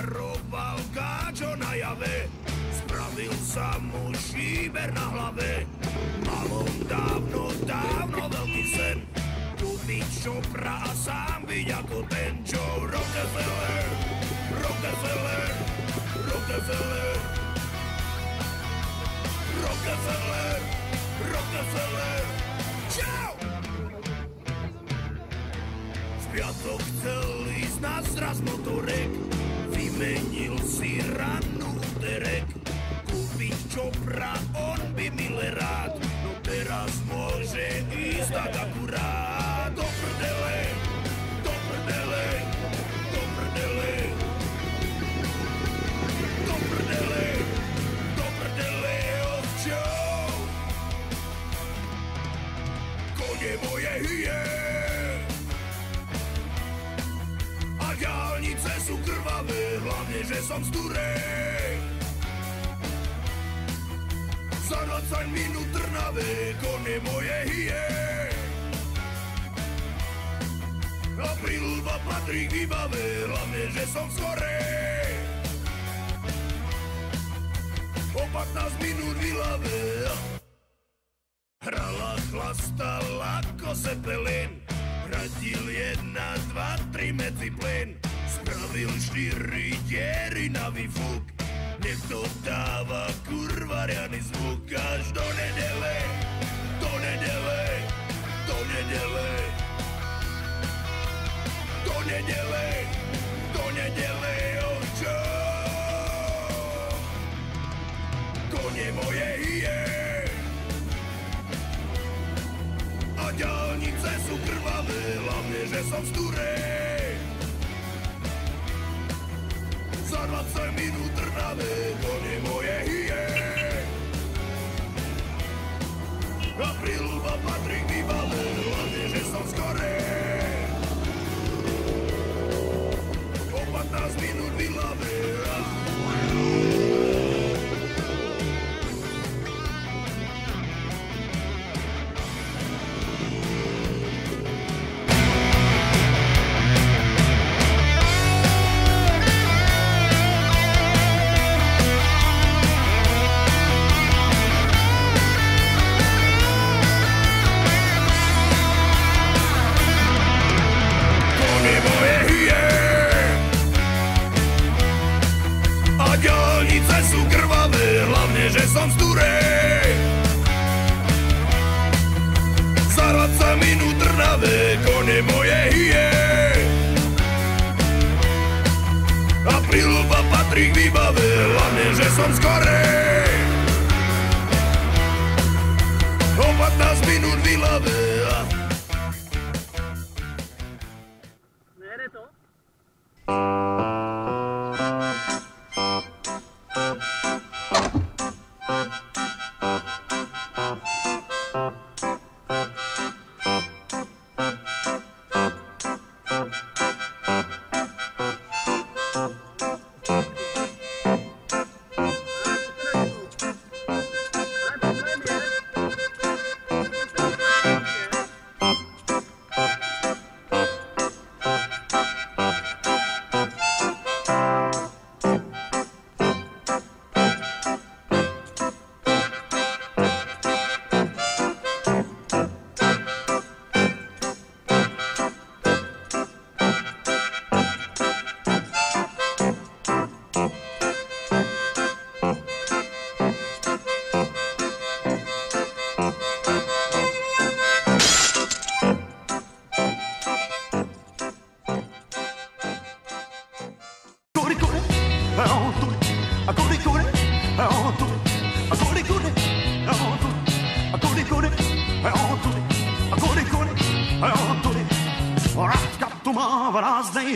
daroval káčo na jave, spravil sa mu šíber na hlave. Mal on dávno, dávno veľký sen, kúpiť šopra a sám byť ako ten, čo Rockefeller, Rockefeller, Rockefeller, Rockefeller, Rockefeller, čau! V piatok chcel ísť na zraz motorek, vymenil si rannú úterek, kúpiť čopra, on by milé rád, no teraz môže ísť tak akurát. Do prdele, do prdele, do prdele, do prdele, do prdele, ovčou. Kone moje hyje a diaľnice sú krvavé, hlavne, že som z Turej. Za 20 minút Trnavé, kone moje hyje. A Prilba patrí k výbave, hlavne, že som skorej. O 15 minút Vilave. Hrala, chlastala ako Zeppelin, radil 1, 2, 3 medziplyn, spravil 4 diery na výfuk. Niekto dáva kurva riadny zvuk až do nedele, do nedele, do nedele, do nedele, do nedele, očo. Kone moje hyje a diaľnice sú krvavé, hlavne, že som z Turej. Za 20 minút Trnavé, kone moje hyje. A Prilba patrí k výbave, hlavne, že som skorej. O 15 minút Vilave. Sú krvavé, hlavne, že som z Turej. Za 20 minút Trnavé, kone moje hyje. A Prilba patrí k výbave, hlavne, že som skorej. O 15 minút Vilave. Nejde to?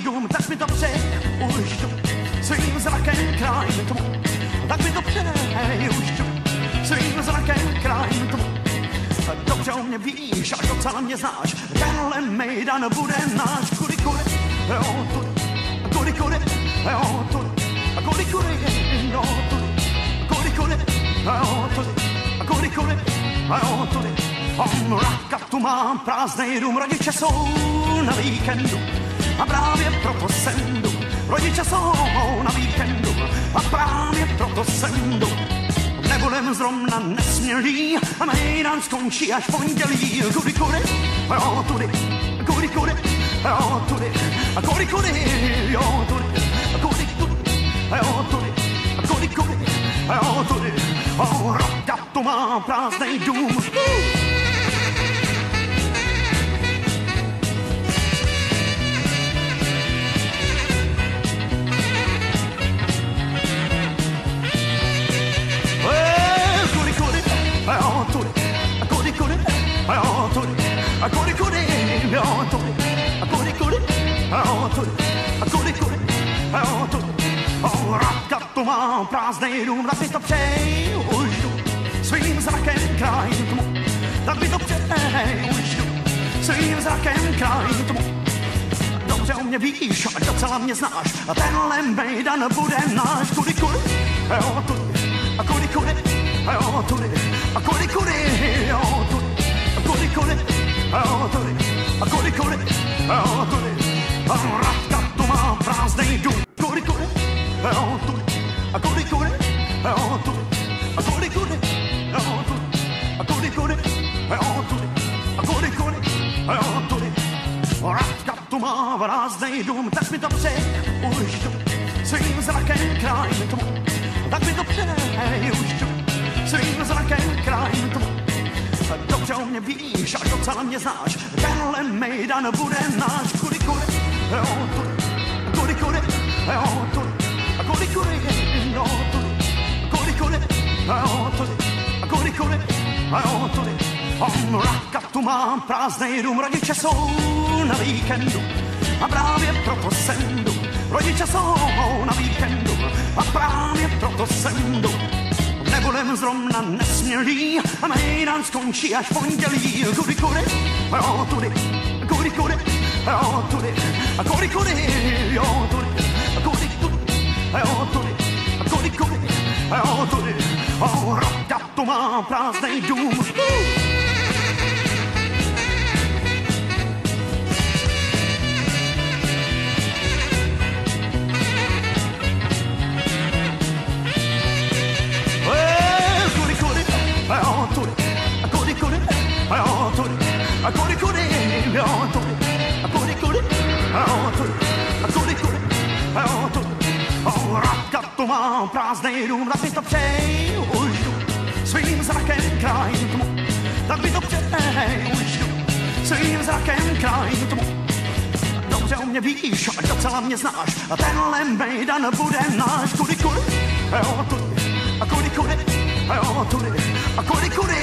Dům, tak mi to přeje už tu svým zrakem krajím tomu, tak mi to přeje už tu svým zrakem krajím tomu. Dobře o mě víš a docela mě znáš, tenhle mejdan bude náš. Kudy, kudy, jo, tudy, kudy, kudy, jo, tudy, kudy, kudy, jo, tudy, kudy, kudy, jo, tudy, kudy, kudy, jo, tudy. Mraka tu mám prázdnej dům, rodiče jsou na víkendu. A právě proto sem jdu Rodiče jsou na víkendu a právě proto sem jdu. Nebudem zrovna nesmělí a mejdan skončí až pondělí. Kudy, kudy, jo, tudy, kudy, kudy, jo, tudy, a kudy, kudy, jo, tudy, a kudy, kudy, jo, tudy, a kudy, kudy, jo, tudy. O, Radka tu má prázdnej dům. Radka tu má prázdnej dům, tak by to přeji, už jdu svým zrakem kraj tmu. Tak by to přeji, už jdu svým zrakem kraj tmu. Dobře o mě víš a docela mě znáš a tenhle mejdan bude náš. Kudy, kudy, jo, tudy, a kudy, kudy, jo, tudy, a kudy, kudy, jo, tudy, a kudy, kudy, jo, tudy, a kudy, kudy, jo, tudy. Radka tu má prázdnej dům. Kudy, kudy, jo, tudy, a kudy, kudy, jo, tudy, a kudy, kudy, jo, tudy, a kudy, kudy, jo, tudy, a kudy, kudy, jo, tudy. Radka tu má prázdnej dům, tak mi to přeje, už jdu svým zrakem kraj tmu. Tak mi to přeje, už jdu svým zrakem kraj tmu. Dobře o mě víš a docela mě znáš, tenhle mejdan bude náš. Kudy, kudy, jo, tudy, kudy, kudy, jo, tudy, a kudy, kudy, jo, tudy, kudy, kudy, jo, tudy, a kudy, kudy, jo, tudy. Radka tu má prázdnej dům, rodiče jsou na víkendu a právě proto sem jdu. Rodiče jsou na víkendu a právě proto sem jdu. Nebudem zrovna nesmělí a mejdan skončí až pondělí. Kudy, kudy, jo, tudy, kudy, kudy, jo, tudy, a kudy, kudy, jo, tudy, a kudy, kudy, jo, tudy, a kudy, kudy, jo, tudy. Radka tu má prázdnej dům. A kudy, kudy, jo, tudy, a kudy, kudy, jo, tudy, a kudy, kudy, jo, tudy. Radka tu má prázdnej dům, tak mi to přeji, už jdu svým zrakem kraj tmu. Tak mi to přeji, už jdu svým zrakem kraj tmu. Dobře o mě víš a docela mě znáš a tenhle mejdan bude náš. Kudy, kudy, jo, tudy, a kudy, kudy, jo, tudy, a kudy, kudy,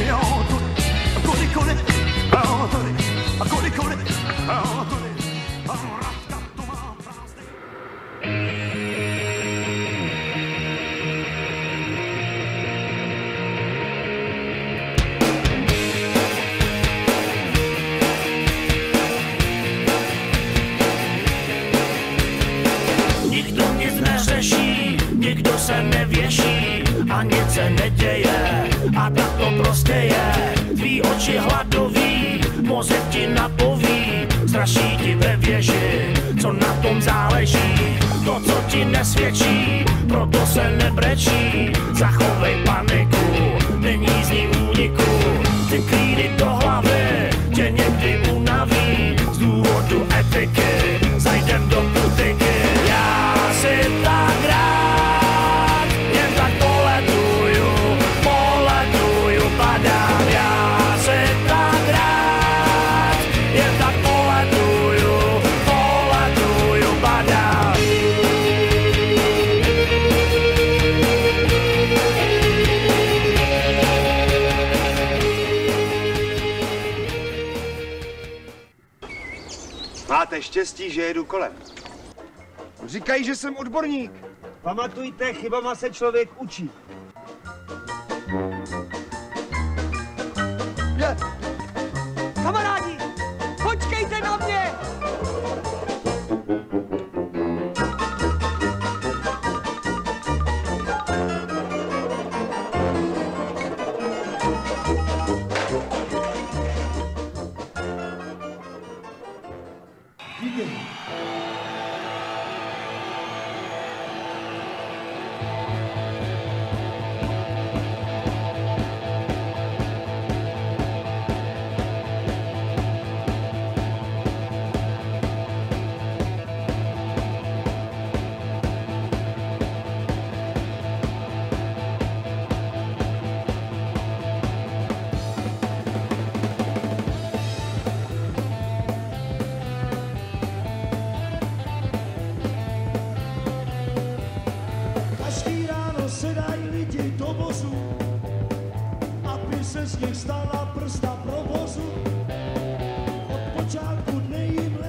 jo, tudy, a kudy, kudy, jo, tudy, a kudy, kudy, jo, tudy. Radka tu má prázdnej. Nikdo nic neřeší, nikdo se nevěší a nic se neděje a tak to prostě je. Tvý oči hladový, mozek ti napoví, straší ti ve věži, co na tom záleží. To, co ti nesvědčí, proto se nebrečí. Zachovej paniku, není z ní úniku. Ty klídy do hlavy tě někdy unaví. Z důvodu etiky zajdem do butiky. Já si tak rád jen tak poletuju, padám. Já si tak rád jen tak poletuju, padám. Máte štěstí, že jedu kolem. Říkají, že jsem odborník. Pamatujte, chybama se člověk učí. Kamarádi, počkejte na mě!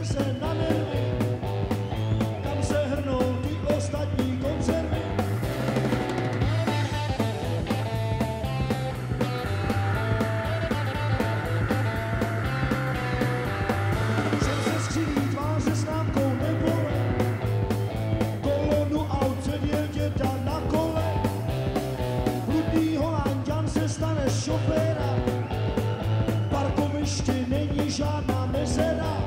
se na nervy, tam se hrnou ty ostatní koncerny. Jsem se skříví tváře s námkou nebole, kolonu aut předjel děda na kole. Bludný Holanďan se stane šoféra, parkovišti není žádná mezera.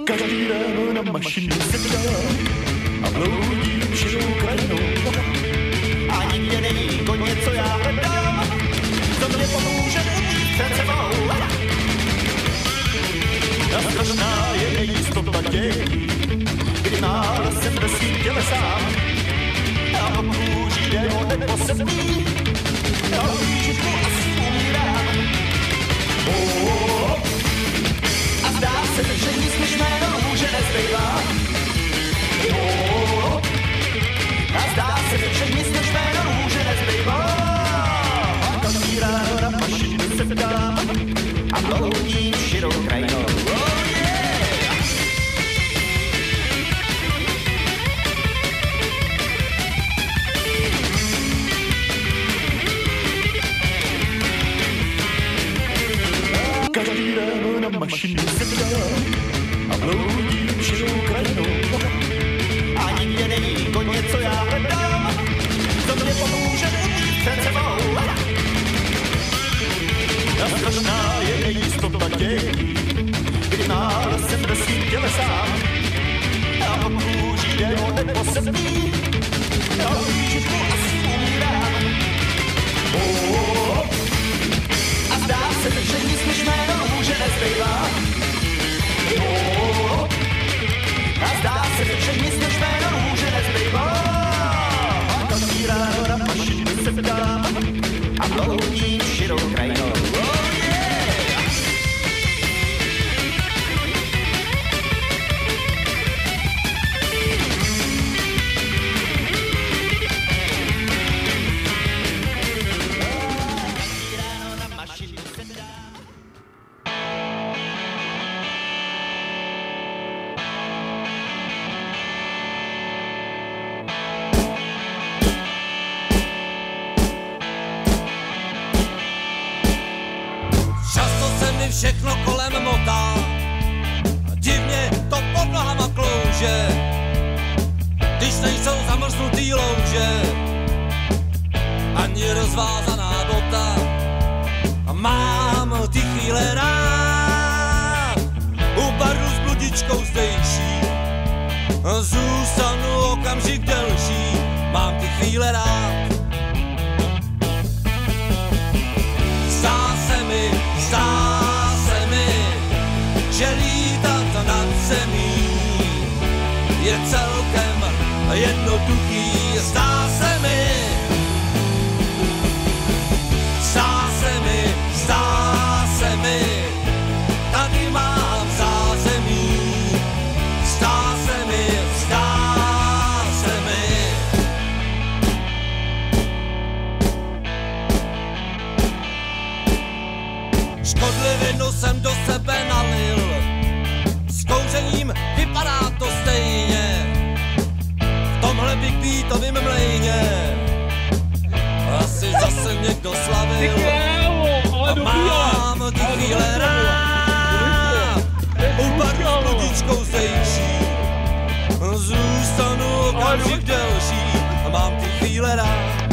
Každý ráno na mašině sedám a bloudím širou krajinou. A nikde není to něco já hledám, co mě pomůže utíct před sebou. A strašná je nejistota dějí, kdy náhle jsem ve svým těle sám. A obkůží démon neposebný, a výžitku asi umírám. A zdá se, že nic než mé růže nezbývá. A zdá se, že nic než mé růže nezbývá. A každý ráno na mašinu se vdám a bloudím širou krajinou. Každý ráno na mašině se vdám a bloudím širou krajinou. A nikde není to něco já hledám, co mě pomůže utíct před sebou. A strašná je nejistota dějí, kdy náhle jsem ve svým těle sám. A obkůží démon neposebný, a výžitku asi umírám. A zdá se, že nic než mé růže nezbývá. všechno kolem motá, divně to pod nohama klouže, když nejsou zamrznutý louže, ani rozvázaná bota. Mám ty chvíle rád, u baru s bludičkou zdejší, zůstanu okamžik delší, mám ty chvíle rád. Zdá se mi, že lítat nad zemí je celkem jednoduchý. Zdá se mi, tady mám zázemí. Zdá se mi. Škodlivinu jsem do sebe nalil, s kouřením vypadá to stejně, v tomhle Big Beatovým mlejně asi zase někdo slavil. Mám ty chvíle rád, u baru s bludičkou zdejší, zůstanu okamžik delší, mám ty chvíle rád.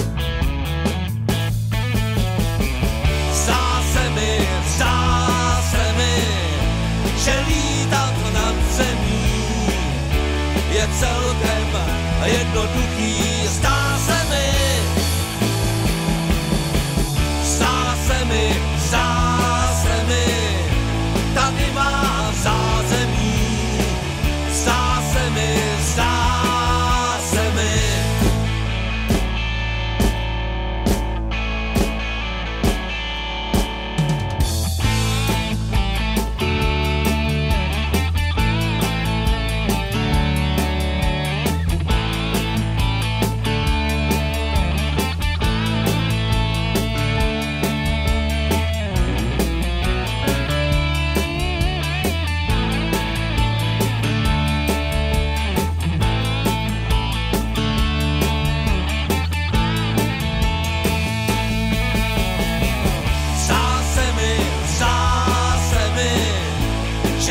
Zdá se mi, že lítat nad zemí je celkem jednoduchý. Zdá se mi, tady mám zázemí. Zdá se mi.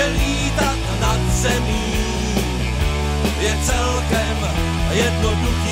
Lítat nad zemí je celkem jednoduchý.